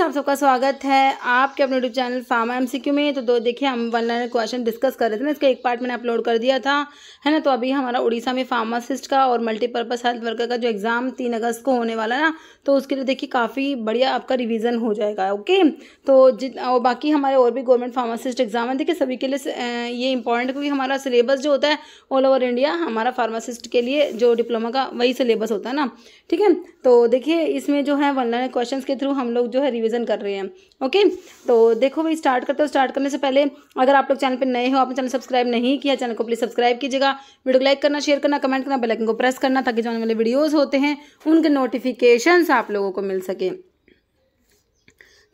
Friends, आप सबका स्वागत है आपके अपने यूट्यूब चैनल फार्मा एमसीक्यू में। तो देखिए हम वन लाइनर क्वेश्चन डिस्कस कर रहे थे ना, इसका एक पार्ट मैंने अपलोड कर दिया था, है ना। तो अभी हमारा उड़ीसा में फार्मासिस्ट का और मल्टीपर्पज़ हेल्थ वर्कर का जो एग्ज़ाम 3 अगस्त को होने वाला है ना, तो उसके लिए देखिए काफ़ी बढ़िया आपका रिवीजन हो जाएगा। ओके, तो और बाकी हमारे और भी गवर्नमेंट फार्मासिस्ट एग्जाम है, देखिए सभी के लिए ये इंपॉर्टेंट, क्योंकि हमारा सिलेबस जो होता है ऑल ओवर इंडिया हमारा फार्मासिस्ट के लिए जो डिप्लोमा का वही सिलेबस होता है ना, ठीक है। तो देखिए इसमें जो है वन लाइनर क्वेश्चंस के थ्रू हम लोग जो है रिवीजन कर रहे हैं। ओके, तो देखो भाई स्टार्ट करते हो। स्टार्ट करने से पहले अगर आप लोग चैनल पे नए हो, आपने चैनल सब्सक्राइब नहीं किया, चैनल को प्लीज़ सब्सक्राइब कीजिएगा, वीडियो को लाइक करना, शेयर करना, कमेंट करना, बेल आइकन को प्रेस करना, ताकि जो आने वाले वीडियोज़ होते हैं उनके नोटिफिकेशंस आप लोगों को मिल सके।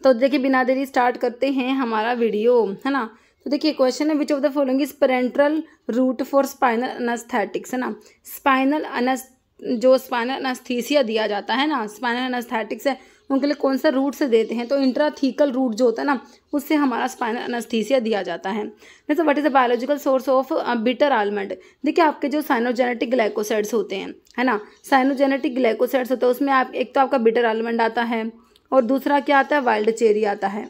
तो देखिए बिना देरी स्टार्ट करते हैं हमारा वीडियो, है ना। तो देखिए क्वेश्चन है, which of the following is parenteral route for spinal anaesthetics, है ना। जो स्पाइनल अनेस्थीसिया दिया जाता है ना, स्पाइनल अनेस्थेटिक्स है, उनके लिए कौन सा रूट से देते हैं, तो इंट्राथीकल रूट जो होता है ना, उससे हमारा स्पाइनल अनेस्थीसिया दिया जाता है। जैसे what is the biological source of bitter almond. देखिए आपके जो साइनोजेनेटिक ग्लाइकोसाइड्स होते हैं, है ना, साइनोजेनेटिक ग्लाइकोसाइड्स होता है, उसमें आप एक तो आपका बिटर आलमंड आता है और दूसरा क्या आता है, वाइल्ड चेरी आता है।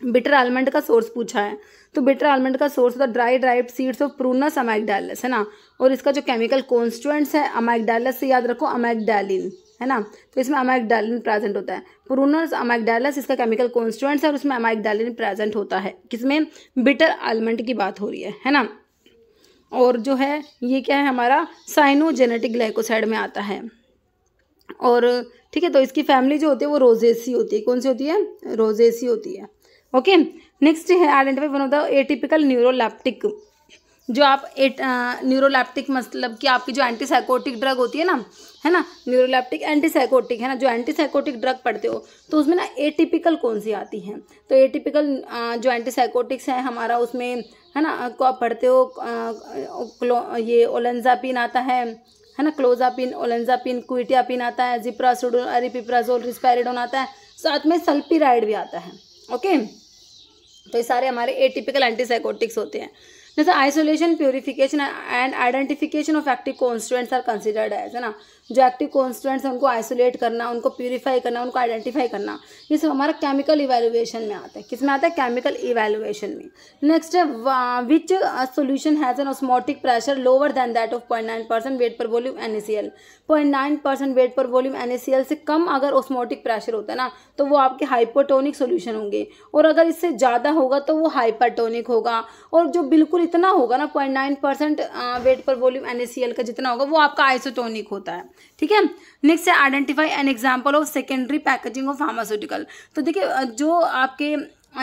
बिटर आलमंड का सोर्स पूछा है, तो बिटर आलमंड का सोर्स होता है dry dried seeds of Prunus amygdalus, है ना। और इसका जो केमिकल कॉन्स्टिट्यूएंट्स है अमाइगडालस से याद रखो अमाइगडालिन, है ना। तो इसमें अमाइगडालिन प्रेजेंट होता है। प्रूनस अमाइगडालस इसका केमिकल कॉन्स्टिट्यूएंट्स है और उसमें अमाइगडालिन प्रेजेंट होता है। किसमें, बिटर आलमंड की बात हो रही है ना। और जो है ये क्या है, हमारा साइनोजेनेटिक ग्लाइकोसाइड में आता है। और ठीक है, तो इसकी फैमिली जो होती है वो रोजेसी होती है। कौन सी होती है, रोजेसी होती है। ओके, नेक्स्ट है identify one of the atypical neuroleptic. जो आप न्यूरोलैप्टिक मतलब कि आपकी जो एंटीसाइकोटिक ड्रग होती है ना, है ना, न्यूरोलैप्टिक एंटीसाइकोटिक, है ना, जो एंटीसाइकोटिक ड्रग पढ़ते हो तो उसमें ना एटिपिकल कौन सी आती है। तो एटिपिकल जो एंटीसाइकोटिक्स है हमारा उसमें, है ना, को आप पढ़ते हो, ये ओलेंजापिन आता है ना, क्लोजापिन, ओलेंजापिन, क्विटियापिन आता है, जिप्रासोडोन, अरिपिप्राजोल, रिस्पेरिडोन आता है, साथ में सल्पिराइड भी आता है। ओके, तो ये सारे हमारे एटिपिकल एंटीसाइकोटिक्स होते हैं। जैसे isolation, purification and identification of active constituents are considered as, है ना। जो एक्टिव कॉन्स्टिट्यूएंट्स हैं उनको आइसोलेट करना, उनको प्यूरिफाई करना, उनको आइडेंटिफाई करना, ये सब हमारा केमिकल इवैल्यूएशन में आता है। किस में आता है, केमिकल इवैल्यूएशन में। नेक्स्ट है which solution has an osmotic pressure lower than that of 0.9% weight per volume NaCl। 0.9% weight per volume NaCl से कम अगर ऑस्मोटिक प्रेशर होता है ना, तो वो आपके हाइपोटोनिक सोल्यूशन होंगे, और अगर इससे ज़्यादा होगा तो वो हाइपरटोनिक होगा, और जो बिल्कुल इतना होगा ना 0.9% वेट पर वॉल्यूम NaCl का जितना होगा वो आपका आइसोटोनिक होता है। ठीक है, नेक्स्ट है identify N example of secondary packaging of pharmaceutical. तो देखिए जो आपके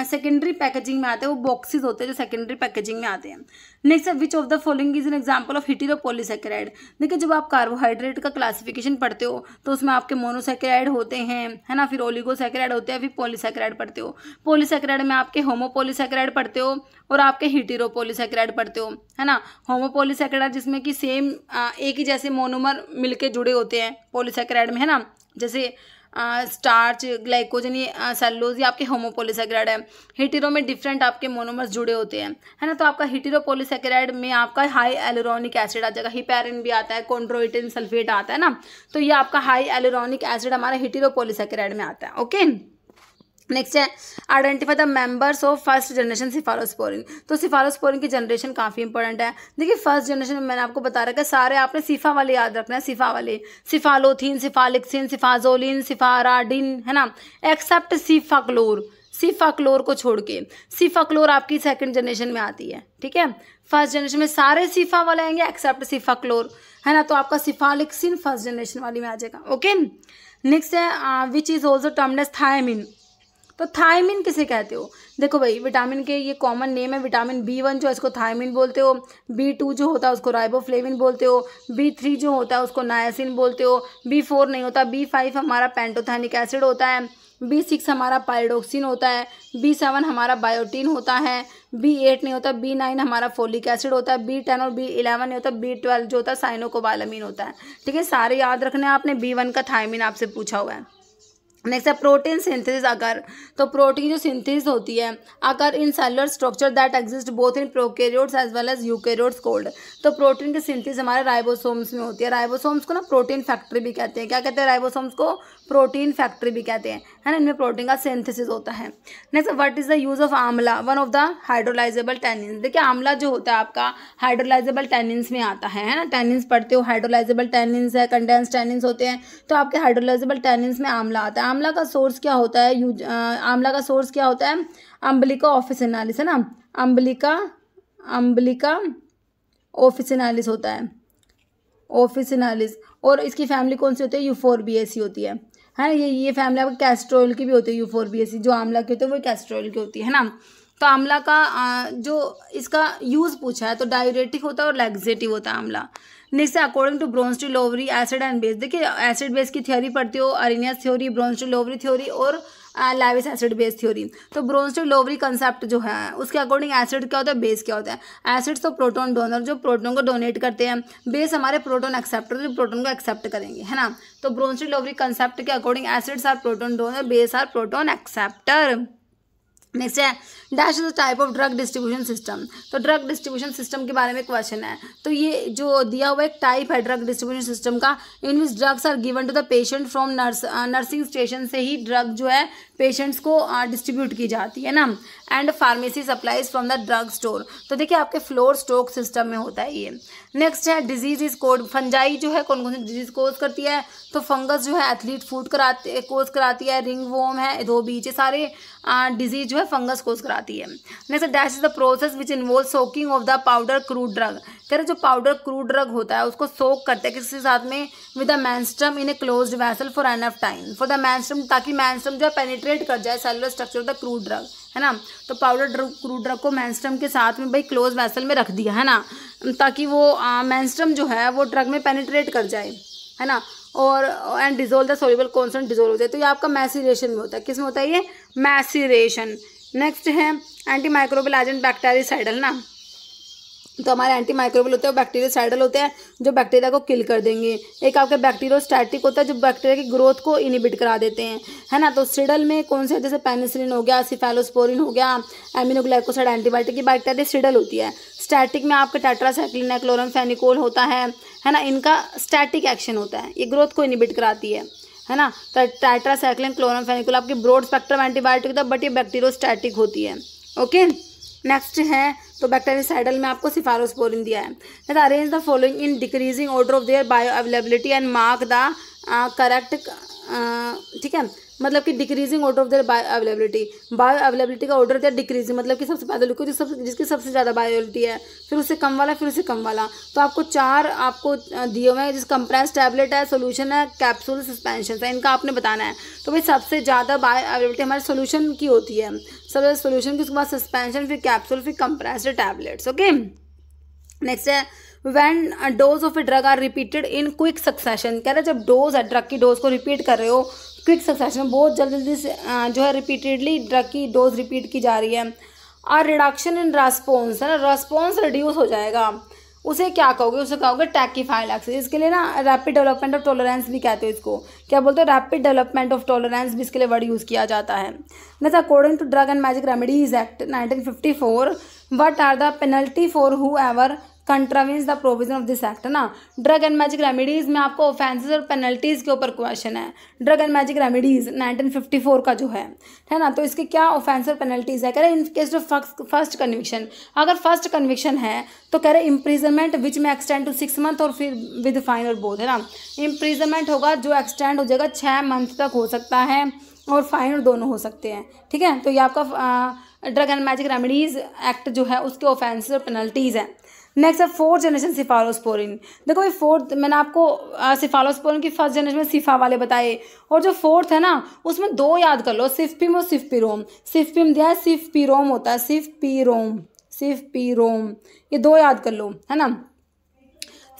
सेकेंडरी पैकेजिंग में आते हैं वो बॉक्सेस होते हैं जो सेकेंडरी पैकेजिंग में आते हैं। नेक्स्ट है which of the following is an example of heteropolysaccharide. देखिए जब आप कार्बोहाइड्रेट का क्लासिफिकेशन पढ़ते हो तो उसमें आपके मोनोसैकेराइड होते हैं, है ना, फिर ओलिगोसैकेराइड होते हैं, फिर पॉलीसैकेराइड पढ़ते हो। पॉलीसैकेराइड में आपके होमोपॉलीसैकेराइड पढ़ते हो और आपके हेटेरोपॉलीसैकेराइड पढ़ते हो, है ना। होमोपॉलीसैकेराइड जिसमें कि सेम एक ही जैसे मोनोमर मिलके जुड़े होते हैं पॉलीसैकेराइड में, है ना, जैसे स्टार्च, ग्लाइकोजन, ये सेलुलोज, ये आपके होमोपॉलीसैकेराइड है। हेटेरो में डिफरेंट आपके मोनोमर्स जुड़े होते हैं, है ना। तो आपका हेटेरोपॉलीसैकेराइड में आपका हाई एलुरोनिक एसिड आ जाएगा, हिपैरिन भी आता है, कॉन्ड्रोइटिन सल्फेट आता है ना, तो ये आपका हाई एलुरोनिक एसिड हमारा हेटेरोपॉलीसैकेराइड में आता है। ओके, नेक्स्ट है identify the members of first generation cephalosporin. तो सिफालोस्पोरिन की जनरेशन काफ़ी इंपॉर्टेंट है। देखिए फर्स्ट जनरेशन में मैंने आपको बता रखा है, सारे आपने सिफा वाले याद रखना है, सिफा वाले, सिफालोथीन, सिफालिक्सिन, सिफाजोलिन, सिफाराडिन, है ना, एक्सेप्ट सिफाक्लोर। सिफाक्लोर को छोड़ के, सिफाक्लोर आपकी सेकंड जनरेशन में आती है। ठीक है, फर्स्ट जनरेशन में सारे सिफा वाले आएंगे एक्सेप्ट सिफाक्लोर, है ना, तो आपका सिफालिक्सिन फर्स्ट जनरेशन वाली में आ जाएगा। ओके, नेक्स्ट है which is also termed as thiamine. तो थायमिन किसे कहते हो, देखो भाई विटामिन के ये कॉमन नेम है। विटामिन B1 जो है इसको थायमिन बोलते हो, B2 जो होता है उसको राइबोफ्लेविन बोलते हो, B3 जो होता है उसको नायासिन बोलते हो, B4 नहीं होता, B5 हमारा पेंटोथेनिक एसिड होता है, B6 हमारा पायरोक्सिन होता है, B7 हमारा बायोटीन होता है, B8 नहीं होता, B9 हमारा फोलिक एसिड होता है, B10 और B11 नहीं होता, B12 जो होता है साइनोकोबालामिन होता है। ठीक है, सारे याद रखने आपने। B1 का थायमिन आपसे पूछा हुआ है। नेक्स्ट है प्रोटीन सिंथेसिस अगर। तो प्रोटीन जो सिंथेसिस होती है अगर in cellular structure that exist both in prokaryotes as well as eukaryotes called. तो प्रोटीन की सिंथेसिस हमारे राइबोसोम्स में होती है। राइबोसोम्स को ना प्रोटीन फैक्ट्री भी कहते हैं। क्या कहते हैं राइबोसोम्स को? प्रोटीन फैक्ट्री भी कहते हैं, है ना, इनमें प्रोटीन का सिंथेसिस होता है। Next, what is the use of आंवला, one of the hydrolysable tannins. देखिए आंवला जो होता है आपका हाइड्रोलाइजेबल टैनिन्स में आता है ना, टैनिन्स पढ़ते हो, हाइड्रोलाइजेबल टैनिन्स है, कंडेंस टैनिन्स होते हैं, तो आपके हाइड्रोलाइजेबल टैनिन्स में आंवला आता है। आंवला का सोर्स क्या होता है, आंवला का सोर्स क्या होता है, अम्बिलिका ऑफिसिनालिस, है ना, अम्बिलिका ऑफिसिनालिस होता है, ऑफिसिनालिस। और इसकी फैमिली कौन सी होती है, यूफोरबिएसी होती है ना, ये फैमिली आपकी कैस्ट्रोल की भी होती है, यूफोरबिएसी जो आंवला की होती है वो कैस्ट्रोल की होती है ना। तो आंवला का जो इसका यूज़ पूछा है तो डायूरेटिक होता है और लैक्सेटिव होता है आंवला। Next, according to Bronsted Lowry acid and base. देखिए एसिड बेस की थ्योरी पढ़ती हो, अरेनियस थ्योरी, ब्रोंस्टी-लोवरी थ्योरी और लैविस एसिड बेस थ्योरी। तो ब्रोंस्टी-लोवरी कंसेप्ट जो है उसके अकॉर्डिंग एसिड क्या होता है, बेस क्या होता है। एसिड तो प्रोटोन डोनर जो प्रोटोन को डोनेट करते हैं, बेस हमारे प्रोटोन एक्सेप्टर जो प्रोटोन को एक्सेप्ट करेंगे, है ना। तो ब्रोंस्टी-लोवरी कंसेप्ट के according acids are proton donor, base are proton acceptor. Next है dash is the type of drug distribution system. तो ड्रग डिस्ट्रीब्यूशन सिस्टम के बारे में क्वेश्चन है, तो ये जो दिया हुआ एक टाइप है ड्रग डिस्ट्रीब्यूशन सिस्टम का, in which drugs are given to the patient from nursing station से ही ड्रग जो है पेशेंट्स को डिस्ट्रीब्यूट की जाती है ना, and pharmacy supplies from the drug store. तो देखिए आपके फ्लोर स्टॉक सिस्टम में होता है ये। नेक्स्ट है डिजीज इज कोड। फंजाई जो है कौन कौन सी डिजीज कोज करती है, तो फंगस जो है एथलीट फूड कोज कराती है, रिंग वॉर्म है, धोबीच, ये सारे डिजीज जो है फंगस कोज कराती है। Next dash is the process which involve soaking of the powder crude drug. कह रहे जो पाउडर क्रूड ड्रग होता है उसको सोक करते हैं किसी साथ में with the menstruum in a closed vessel for enough time, for the menstruum, ताकि मेंस्ट्रम जो है पेनिट्रेट कर जाए cellular structure of the crude drug, है ना। तो पाउडर क्रूड ड्रग को मेंस्ट्रम के साथ में भाई क्लोज वेसल में रख दिया, है ना, ताकि वो मेंस्ट्रम जो है वो ड्रग में पेनिट्रेट कर जाए, है ना, और and dissolve the soluble constant dissolve हो जाए। तो ये आपका मैसीरेशन में होता है, किस में होता है ये, मैसीरेशन। नेक्स्ट है एंटी माइक्रोबियल एजेंट बैक्टीरियासाइडल ना, तो हमारे एंटी माइक्रोबियल होते हैं, बैक्टीरियासाइडल होते हैं जो बैक्टीरिया को किल कर देंगे। एक आपके बैक्टीरियोस्टैटिक होता है जो बैक्टीरिया की ग्रोथ को इनिबिट करा देते हैं, है ना। तो सिडल में कौन से, जैसे पेनिसिलिन हो गया, सिफेलोस्पोरिन हो गया, एमिनोग्लाइकोसाइड एंटीबायोटिक की बैक्टीरिया सिडल होती है। स्टैटिक में आपका टेट्रासाइक्लिन है, क्लोरमफेनिकोल होता है ना, इनका स्टैटिक एक्शन होता है, ये ग्रोथ को इनिबिट कराती है ना। तो टेट्रासाइक्लिन क्लोरमफेनिकोल आपकी ब्रॉड स्पेक्ट्रम एंटीबायोटिक होता है बट ये बैक्टीरियोस्टैटिक होती है। ओके, नेक्स्ट है तो बैक्टीरियासाइडल में आपको सिफेलोस्पोरिन दिया है। That arrange the following in decreasing order of their bio availability and mark the correct, ठीक है, मतलब कि decreasing order of their bio availability का ऑर्डर दिया डिक्रीजिंग, मतलब कि सबसे पहले लिखो जिसकी सबसे ज़्यादा बायोअवेलेबिलिटी है, फिर उससे कम वाला, फिर उससे कम वाला। तो आपको 4 आपको दिए हुए हैं, जिस कंप्रेस टैबलेट है, सोल्यूशन है, कैप्सूल, सस्पेंशन है, इनका आपने बताना है। तो भाई सबसे ज़्यादा बायो अवेलेबिलिटी हमारे सोल्यूशन की होती है, सबसे सोल्यूशन की, उसके बाद सस्पेंशन, फिर कैप्सूल, फिर कंप्रेस्ड टैबलेट्स। ओके, नेक्स्ट है when dose of a drug are repeated in quick succession. कह रहे हैं जब डोज है ड्रग की डोज को रिपीट कर रहे हो क्विक सक्सेशन में, बहुत जल्दी से जो है रिपीटेडली ड्रग की डोज रिपीट की जा रही है, और रिडक्शन इन रेस्पॉन्स, है ना, रेस्पॉन्स रिड्यूस हो जाएगा, उसे क्या कहोगे, उसे कहोगे टैकीफाइलैक्सिस। इसके लिए ना रैपिड डेवलपमेंट ऑफ टॉलरेंस भी कहते हो, इसको क्या बोलते हो, रैपिड डेवलपमेंट ऑफ टॉलरेंस भी इसके लिए वर्ड यूज़ किया जाता है। Next, according to drug and magic remedies act 1954 what are the penalty for whoever contravenes the provision of this act, है ना। ड्रग एंड मैजिक रेमेडीज़ में आपको ऑफेंसेस और पेनल्टीज़ के ऊपर क्वेश्चन है। ड्रग एंड मैजिक रेमेडीज़ 1954 का जो है ना, तो इसके क्या ऑफेंस और पेनल्टीज़ है। कह रहे in case of first conviction, अगर फर्स्ट कन्विक्शन है तो कह रहे इम्प्रिजनमेंट विच में एक्सटेंड टू 6 मंथ और फिर विद फाइन और बोथ, है ना। इम्प्रिजनमेंट होगा जो एक्सटेंड हो जाएगा 6 मंथ तक हो सकता है, और फाइन और दोनों हो सकते हैं, ठीक है। तो ये आपका drug and magic remedies act जो है उसके ऑफेंसेस और पेनल्टीज़ है। नेक्स्ट है 4th जनरेशन सिफालोस्पोरिन। देखो ये 4th, मैंने आपको सिफालोस्पोरिन की 1st जनरेशन में सिफा वाले बताए, और जो 4th है ना उसमें 2 याद कर लो, सिफपिम और सिफपिरोम। सिफपिम दिया है, सिफपिरोम होता है, सिफपिरोम, ये 2 याद कर लो, है ना।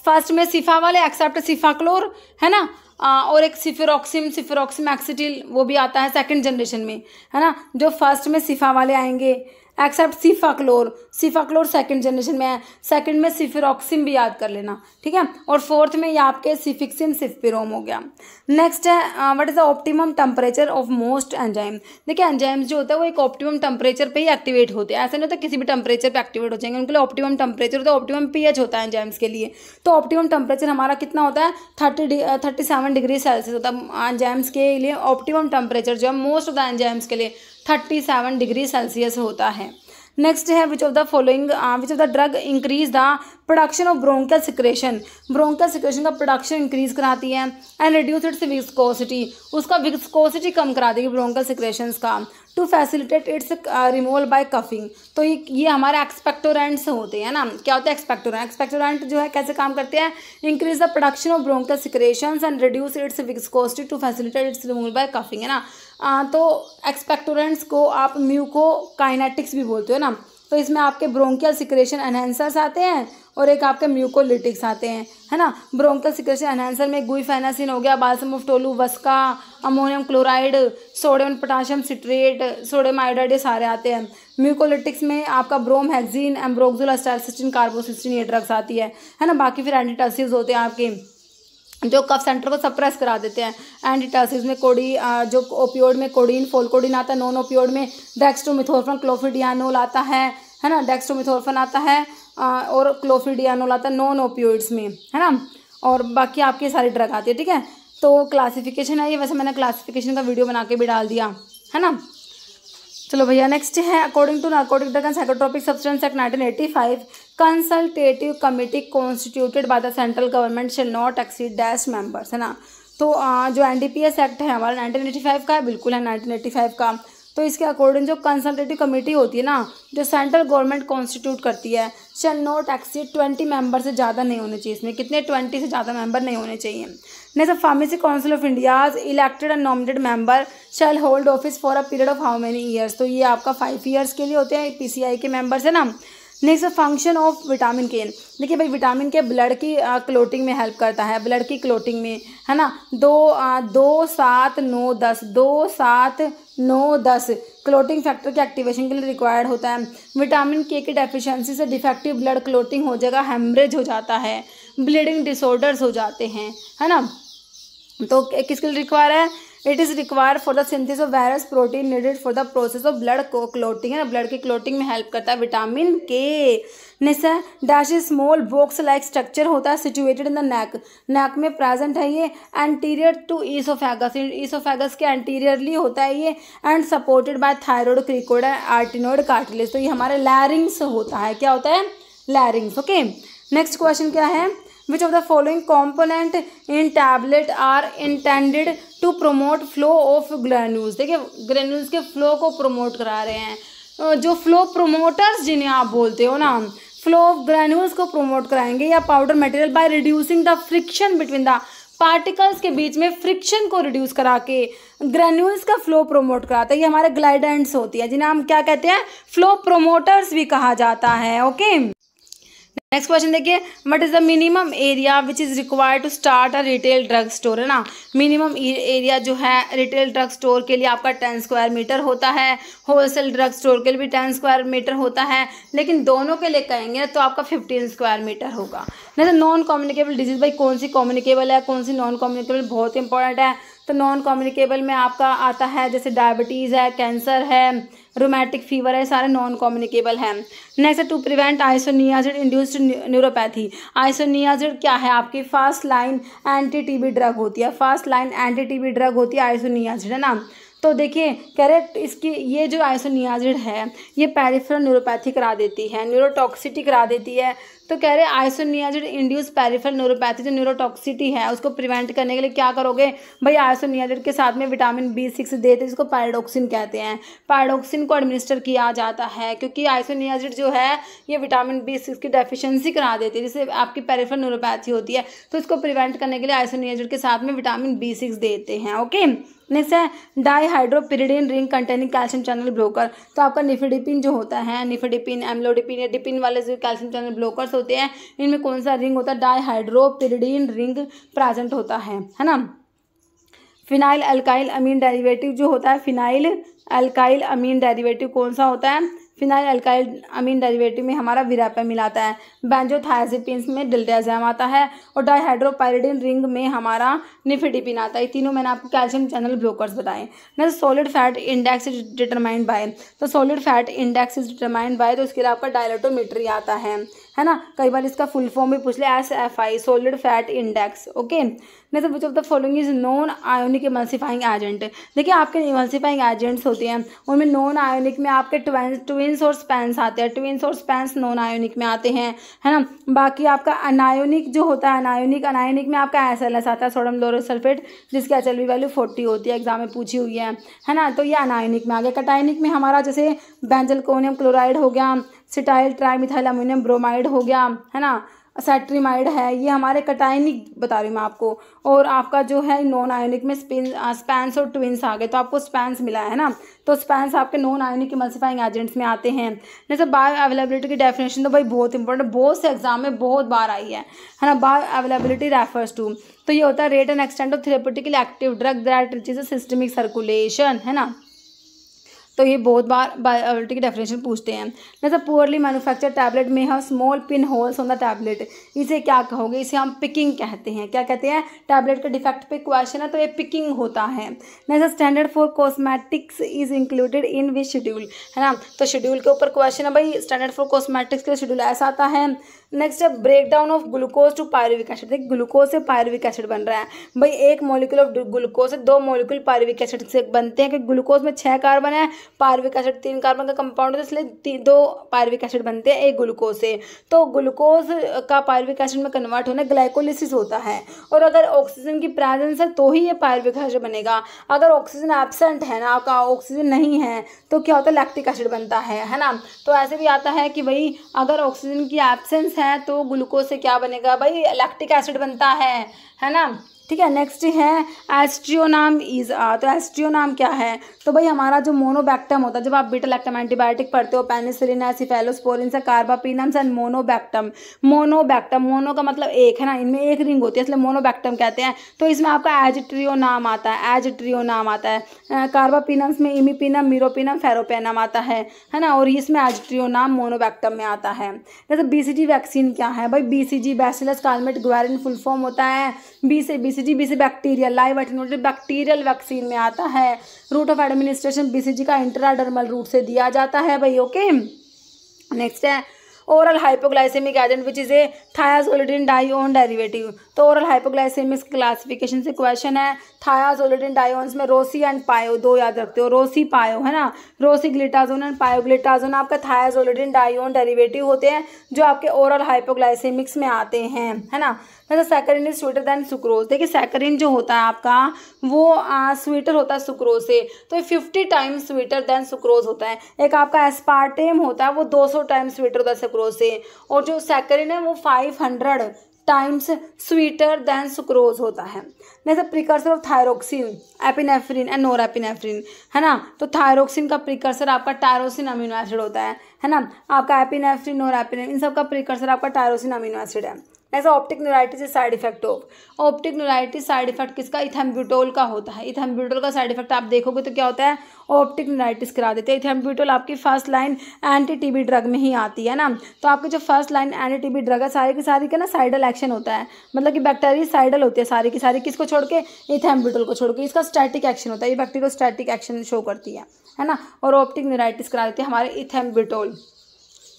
फर्स्ट में सिफा वाले एक्सेप्ट सिफाक्लोर, है ना, और एक सिफिरोक्सिम एक्सिटिल वो भी आता है 2nd जनरेशन में, है ना। जो फर्स्ट में सिफा वाले आएंगे एक्सेप्ट सिफाक्लोर 2nd जनरेशन में है, 2nd में सिफिरोक्सिम भी याद कर लेना, ठीक है, और 4th में ये आपके सिफिक्सिम सिफपिरोम हो गया। नेक्स्ट है what is the optimum temperature of most enzyme. देखिए एंजाइम्स जो होता है वो एक ऑप्टिमम टेम्परेचर पे ही एक्टिवेट होते हैं, ऐसा नहीं होता किसी भी टेम्परेचर पे एक्टिवेट हो जाएंगे, उनके लिए ऑप्टिमम टेम्परेचर होता है, ऑप्टिमम पीएच होता है एंजाइम्स के लिए। तो ऑप्टिमम टेम्परेचर हमारा कितना होता है 37 37 डिग्री सेल्सियस होता है। एंजाइम्स के लिए ऑप्टिमम टेम्परेचर जो है मोस्ट ऑफ द एंजाइम्स के लिए 37 डिग्री सेल्सियस होता है। नेक्स्ट है which of the drug increase the production of bronchial secretion. Bronchial secretion का प्रोडक्शन इंक्रीज कराती है एंड रिड्यूस इट्स विस्कोसिटी, उसका विस्कोसिटी कम करा देगी ब्रोंकियल सिक्रेशंस का। To facilitate its removal by coughing, तो ये हमारे एक्सपेक्टोरेंट्स होते हैं ना। क्या होता है एक्सपेक्टोरेंट जो है कैसे काम करते हैं, increase the production of bronchial secretions and reduce its viscosity to facilitate its removal by coughing, है ना। तो एक्सपेक्टोरेंट्स को आप म्यूकोकाइनेटिक्स भी बोलते हो ना। तो इसमें आपके ब्रोंकियल सिक्रेशन एनहेंसर्स आते हैं और एक आपके म्यूकोलिटिक्स आते हैं, है ना। ब्रोंकियल सिक्रेशन एनहेंसर में गुइफेनासिन हो गया, बाल्सम ऑफ टोलू, वस्का, ammonium chloride, sodium potassium citrate, sodium iodide, ये सारे आते हैं। म्यूकोलिटिक्स में आपका ब्रोमहेक्सिन, एम्ब्रोक्सोल, एस्टाइलसिस्टिन, कार्बोसिस्टिन, ये ड्रग्स आती है ना। बाकी फिर एंटीटसिव्स होते हैं आपके जो कफ सेंटर को सप्रेस करा देते हैं। एंटीटसिव्स में जो ओपियोड में कोडीन, फोलकोडीन आता है। नॉन ओपियोड में डेक्स्ट्रोमिथोर्फन, क्लोफिडियानोल आता है ना। डेक्स्ट्रोमिथोर्फन आता है और क्लोफिडियानोल आता है नॉन ओपियोइड्स में, है ना। और बाकी आपकी सारी ड्रग आती है, ठीक है। तो क्लासिफिकेशन है ये, वैसे मैंने क्लासिफिकेशन का वीडियो बना के भी डाल दिया, है ना। चलो भैया नेक्स्ट है according to narcotic drug and psychotropic substance act 1985 consultative committee constituted by the central government shall not exceed dash members, है ना। तो जो एनडीपीएस एक्ट है हमारा 1985 का है, बिल्कुल है 1985 का। तो इसके अकॉर्डिंग जो कंसल्टेटिव कमेटी होती है ना, जो सेंट्रल गवर्नमेंट कॉन्स्टिट्यूट करती है, शेल नॉट एक्सीड 20 मेंबर से ज़्यादा नहीं होने चाहिए। इसमें कितने 20 से ज़्यादा मेंबर नहीं होने चाहिए। Next, pharmacy council of India's elected and nominated member shell hold office for a period of how many years. तो ये आपका 5 ईयर्स के लिए होते हैं पीसीआई के मेंबर्स, है ना। नेक्स्ट, फंक्शन ऑफ विटामिन के। देखिए भाई, विटामिन के ब्लड की क्लोटिंग में हेल्प करता है, ब्लड की क्लोटिंग में, है ना। 2, 7, 9, 10 2, 7, 9, 10 क्लोटिंग फैक्टर के एक्टिवेशन के लिए रिक्वायर्ड होता है। विटामिन के की डेफिशिएंसी से डिफेक्टिव ब्लड क्लोटिंग हो जाएगा, हेमरेज हो जाता है, ब्लीडिंग डिसऑर्डर्स हो जाते हैं, है ना। तो किसके लिए रिक्वायर है, it is require for the synthesis of virus protein needed for the process of blood clotting, है ना। ब्लड की क्लोटिंग में हेल्प करता है विटामिन के। नेक्स्ट है dash small box like structure होता है सिचुएटेड इन द नेक में प्रेजेंट है ये, एंटीरियर टू ईसोफेगस, ईसोफेगस के एंटीरियरली होता है ये, and supported by thyroid, cricoid, arytenoid cartilage. तो ये हमारे लैरिंग्स होता है, क्या होता है, लैरिंग्स। ओके, नेक्स्ट क्वेश्चन क्या है, which of the following component in tablet are intended to promote flow of granules. देखिए, ग्रेन्यूल्स के फ्लो को प्रमोट करा रहे हैं। जो फ्लो प्रोमोटर्स जिन्हें आप बोलते हो ना, फ्लो ऑफ ग्रेन्यूल्स को प्रमोट कराएंगे या powder material by reducing the friction between the particles के बीच में फ्रिक्शन को रिड्यूस करा के ग्रेन्यूल्स का फ्लो प्रमोट कराता है। ये हमारे ग्लाइडेंट्स होती है जिन्हें हम क्या कहते हैं, फ्लो प्रोमोटर्स भी कहा जाता है। ओके, नेक्स्ट क्वेश्चन देखिए, what is the minimum area which is required to start a retail drug store, है ना। मिनिमम एरिया जो है रिटेल ड्रग स्टोर के लिए आपका 10 स्क्वायर मीटर होता है, होलसेल ड्रग स्टोर के लिए भी 10 स्क्वायर मीटर होता है, लेकिन दोनों के लिए कहेंगे तो आपका 15 स्क्वायर मीटर होगा। नहीं तो नॉन कम्युनिकेबल डिजीज, भाई कौन सी कम्युनिकेबल है कौन सी नॉन कम्युनिकेबल, बहुत इंपॉर्टेंट है। तो नॉन कम्युनिकेबल में आपका आता है जैसे डायबिटीज़ है, कैंसर है, रोमैटिक फीवर है, सारे नॉन कम्युनिकेबल हैं। नेक्स्ट है to prevent isoniazid induced neuropathy. Isoniazid क्या है, आपकी first line anti TB drug होती है, first line anti TB drug होती है आइसोनियाजिड, है ना। तो देखिए करेक्ट, इसकी ये जो आइसोनियाजिड है ये पेरिफेरल न्यूरोपैथी करा देती है, न्यूरोटॉक्सिटी करा देती है। तो कह रहे आइसोनियाजिड इंड्यूस पेरिफेरल न्यूरोपैथी, जो न्यूरोटॉक्सिटी है उसको प्रिवेंट करने के लिए क्या करोगे भाई, आइसोनियाजिड के साथ में विटामिन B6 देते हैं, जिसको पायरोक्सिन कहते हैं। पायरोक्सिन को एडमिनिस्टर किया जाता है क्योंकि आइसोनियाजिड जो है ये विटामिन B6 की डेफिशिएंसी करा देती है, जिससे आपकी पेरिफेरल न्यूरोपैथी होती है। तो इसको प्रिवेंट करने के लिए आइसोनियाजिड के साथ में विटामिन B6 देते हैं। ओके, नेक्स्ट है dihydropyridine ring containing calcium channel blocker. तो आपका निफेडिपिन जो होता है, निफेडिपिन, एम्लोडिपिन या डिपिन वाले जो कैल्शियम चैनल ब्लोकर्स होते हैं, इनमें कौन सा रिंग होता है, डाईहाइड्रोपिरिडीन रिंग प्रेजेंट होता है ना। फिनाइल अल्काइल अमीन डेरिवेटिव जो होता है, फिनाइल अल्काइल अमीन डेरिवेटिव कौन सा होता है, फिनाइल अल्काइल अमीन डेरिवेटिव में हमारा विरापेमिल आता है, बेंजोथायाजिपिन्स में डिल्टाज़ैम आता है, और डाईहाइड्रोपाइरिडिन रिंग में हमारा निफेडिपिन आता है। तीनों मैंने आपको कैल्शियम चैनल ब्लोकर्स बताए ना। Solid fat index is determined by, तो solid fat index is determined by, तो इसके लिए आपका डायलेटोमेट्री आता है है ना, कई बार इसका फुल फॉर्म भी पूछ ले, SFI solid fat index. Okay, next which of the following is non ionic emulsifying agent. देखिए आपके इमल्सिफाइंग एजेंट्स होते हैं, उनमें नॉन आयोनिक में आपके ट्विन्स और स्पैंस आते हैं, ट्विन्स और स्पैंस नॉन आयोनिक में आते हैं, है ना। बाकी आपका अनायोनिक जो होता है, अनायोनिक में आपका SLS आता है, सोडियम लोरेट सल्फेट, जिसकी HLV वैल्यू 40 होती है, एग्जाम में पूछी हुई है ना। तो ये अनायोनिक में आ गया। कटायनिक में हमारा जैसे बेंजलकोनियम क्लोराइड हो गया, सिटाइल ट्राइमिथाइल अमोनियम ब्रोमाइड हो गया, है ना, सेट्रीमाइड है, ये हमारे कटायनिक बता रही हूँ मैं आपको। और आपका जो है नॉन आयोनिक में स्पैंस और ट्विन्स आ गए, तो आपको स्पैंस मिला है ना, तो स्पैंस आपके नॉन आयोनिक इमल्सिफाइंग एजेंट्स में आते हैं। जैसे बायो अवेलेबिलिटी की डेफिनेशन तो भाई बहुत इंपॉर्टेंट, बहुत से एग्जाम में बहुत बार आई है ना। बायो अवेलेबिलिटी रेफर्स टू, तो ये होता है rate and extent of therapeutically active drug that reaches systemic circulation, है ना। तो ये बहुत बार बायोअवेलेबिलिटी की डेफिनेशन पूछते हैं। जैसे पुअरली मैन्युफैक्चर टैबलेट में have small pin holes on the tablet, इसे क्या कहोगे, इसे हम पिकिंग कहते हैं। क्या कहते हैं, टैबलेट के डिफेक्ट पे क्वेश्चन है तो ये पिकिंग होता है। जैसे standard for cosmetics is included in which schedule, है ना, तो शेड्यूल के ऊपर क्वेश्चन है भाई, स्टैंडर्ड फॉर कॉस्मेटिक्स का शेड्यूल ऐसा आता है। नेक्स्ट है break down of glucose to pyruvic acid. देखिए ग्लूकोज से पायरुविक एसिड बन रहा है भाई, एक मॉलिक्यूल ऑफ ग्लूकोज से 2 मॉलिक्यूल पायरुविक एसिड से बनते हैं, क्योंकि ग्लूकोज में 6 कार्बन है, पायरुविक एसिड 3 कार्बन का कंपाउंड है, इसलिए 2 पायरुविक एसिड बनते हैं एक ग्लूकोज से। तो ग्लूकोज का पायरुविक एसिड में कन्वर्ट होने ग्लाइकोलिसिस होता है, और अगर ऑक्सीजन की प्रेजेंस है तो ही ये पायरुविक एसिड बनेगा। अगर ऑक्सीजन एब्सेंट है ना, आपका ऑक्सीजन नहीं है, तो क्या होता है, लैक्टिक एसिड बनता है ना। तो ऐसे भी आता है कि भाई अगर ऑक्सीजन की एब्सेंस है तो ग्लूकोज से क्या बनेगा भाई, लैक्टिक एसिड बनता है ना। ठीक है, नेक्स्ट है एस्ट्रियोनाम इज तो एस्ट्रियोनाम क्या है, तो भाई हमारा जो मोनोबैक्टम होता है, जब आप बीटा लैक्टम एंटीबायोटिक पढ़ते हो, पेनिसिलिन है, सिफेलोस्पोरिन से, कार्बापिनम्स एंड मोनोबैक्टम। मोनो का मतलब एक, है ना, इनमें एक रिंग होती है इसलिए मोनोबैक्टम कहते हैं। तो इसमें आपका एजिट्रियोनाम आता है, कार्बापिनम्स में इमिपिनम, मीरोपिनम, फेरोपेनम आता है ना, और इसमें एजिट्रियोनाम मोनोबैक्टम में आता है। जैसे BCG वैक्सीन क्या है भाई, BCG bacillus Calmette Guerin full form होता है, बी से bacterial live attenuated bacterial vaccine में आता है। रूट ऑफ एडमिनिस्ट्रेशन BCG का इंट्राडर्मल रूट से दिया जाता है भाई। ओके, नेक्स्ट है oral hypoglycaemic agent which is a thiazolidinedione derivative. तो ओरल हाइपोग्लाइसेमिक क्लासिफिकेशन से क्वेश्चन है। थायाजोलिडिन डाइओन्स में रोसी एंड पायो 2 याद रखते हो, रोसी पायो, है ना, रोसी ग्लिटाजोन एंड पायोग्लिटाजोन आपका थायाजोलिडिन डाइओन डेरिवेटिव होते हैं जो आपके ओरल हाइपोग्लाइसेमिक्स में आते हैं, है ना। जैसे saccharin is sweeter than sucrose. देखिए सैकरिन जो होता है आपका वो स्वीटर होता है सुक्रोज से, तो 50 टाइम्स स्वीटर देन सुक्रोज होता है। एक आपका एस्पार्टेम होता है वो 200 टाइम्स स्वीटर होता है सुक्रोज से, और जो सैकरिन है वो 500 टाइम्स स्वीटर देन सुक्रोज होता है। जैसे precursor of thyroxine, epinephrine and norepinephrine, है ना, तो थायरोक्सिन का प्रिकर्सर आपका टायरोसिन अमीनो एसिड होता है ना। आपका एपिनेफ्रिन, नोरेपिनेफ्रिन, इन सब का प्रिकर्सर आपका टायरोसिन अमीनो एसिड है। ऐसा optic neuritis is side effect of, optic neuritis side effect किसका, इथेम्ब्यूटोल का होता है। इथेम्ब्यूटोल का साइड इफेक्ट आप देखोगे तो क्या होता है, ऑप्टिक न्यूराइटिस करा देते हैं। इथेम्ब्यूटोल आपकी first line anti TB drug में ही आती है ना, तो आपकी जो first line anti TB drug है सारी की सारी का ना साइडल एक्शन होता है, मतलब कि बैक्टीरिया साइडल होती है सारी की सारी, किसको छोड़ के, इथेम्ब्यूटोल को छोड़ के। इसका स्टैटिक एक्शन होता है, ये बैक्टीरिया स्टैटिक एक्शन शो करती है ना, और ऑप्टिक न्यूराइटिस करा देते हैं हमारे इथेम्ब्यूटोल।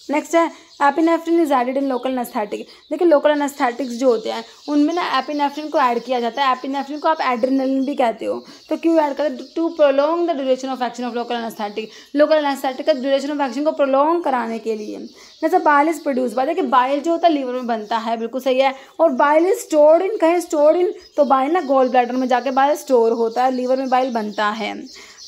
नेक्स्ट है epinephrine is added in local anaesthetic. देखिए लोकल एनेस्थेटिक्स जो होते हैं उनमें ना एपिनेफ्रिन को ऐड किया जाता है। एपिनेफ्रिन को आप एड्रेनलिन भी कहते हो, तो क्यों ऐड करते हैं, to prolong the duration of action of local anaesthetic. Local anaesthetic का ड्यूरेशन ऑफ एक्शन को प्रोलॉन्ग कराने के लिए। जैसे बाइल इज प्रोड्यूस बाय, देखिए बाइल जो होता है लीवर में बनता है, बिल्कुल सही है, और बाइल इज स्टोर्ड इन, कहीं स्टोर्ड इन, तो बाइल ना गॉल ब्लैडर में जाके बाइल स्टोर होता है, लीवर में बाइल बनता है।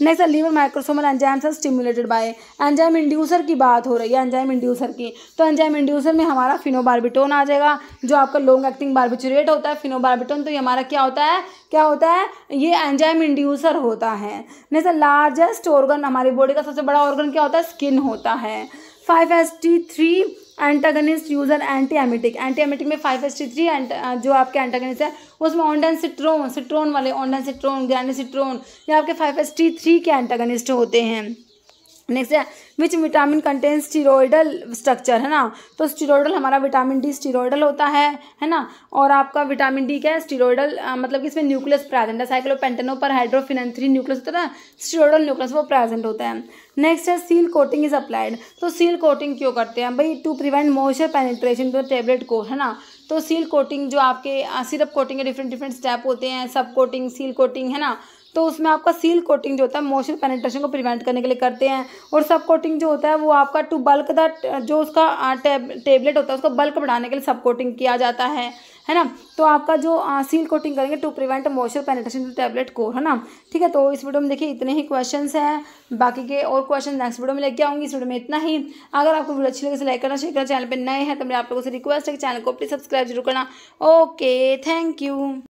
Next liver microsomal enzymes are stimulated by, enzyme inducer की बात हो रही है, एंजाइम इंड्यूसर की, तो एंजाइम इंड्यूसर में हमारा फिनोबार्बिटोन आ जाएगा, जो आपका लॉन्ग एक्टिंग बार्बिचुरेट होता है फिनोबार्बिटोन, तो ये हमारा क्या होता है, ये एंजाइम इंड्यूसर होता है। नेक्स्ट लार्जेस्ट ऑर्गन, हमारी बॉडी का सबसे बड़ा ऑर्गन क्या होता है, स्किन होता है। 5-HT3 antagonist user anti emetic में 5-HT3 जो आपके एंटागनिस्ट है उसमें सिट्रोन वाले ग्रानिसिट्रोन ये आपके 5-HT3 के एंटागनिस्ट होते हैं। नेक्स्ट है which vitamin contain steroidal structure, है ना। तो स्टीरोइडल हमारा विटामिन डी स्टीरोइडल होता है ना। और आपका विटामिन डी क्या है, स्टीरोइडल मतलब कि इसमें न्यूक्लियस प्रेजेंट है, साइक्लोपेंटेनो पर हाइड्रोफिनन 3 न्यूक्लियस होता है ना, स्टीरोइडल न्यूक्लियस वो प्रेजेंट होता है। नेक्स्ट है सील कोटिंग इज अप्लाइड। तो सील कोटिंग क्यों करते हैं भाई, to prevent moisture penetration to tablet core, है ना। तो सील कोटिंग जो आपके सिरप कोटिंग के डिफरेंट स्टेप होते हैं, सब कोटिंग, सील कोटिंग, है ना। तो उसमें आपका सील कोटिंग जो होता है मॉइस्चर पेनिट्रेशन को प्रिवेंट करने के लिए करते हैं। और सब कोटिंग जो होता है वो आपका टू बल्क द जो उसका टेबलेट होता है उसको बल्क बढ़ाने के लिए सब कोटिंग किया जाता है ना। तो आपका जो सील कोटिंग करेंगे to prevent moisture penetration to tablet core, है ना। ठीक है, तो इस वीडियो में देखिए इतने ही क्वेश्चंस हैं, बाकी के और क्वेश्चन नेक्स्ट वीडियो में लेके आऊँगी। इस वीडियो में इतना ही। अगर आपको वीडियो अच्छी लगे तो लाइक करना, शेयर करना, चैनल पर नए हैं तो मेरे आप लोगों से रिक्वेस्ट है कि चैनल को प्लीज सब्सक्राइब जरूर करना। Okay, thank you.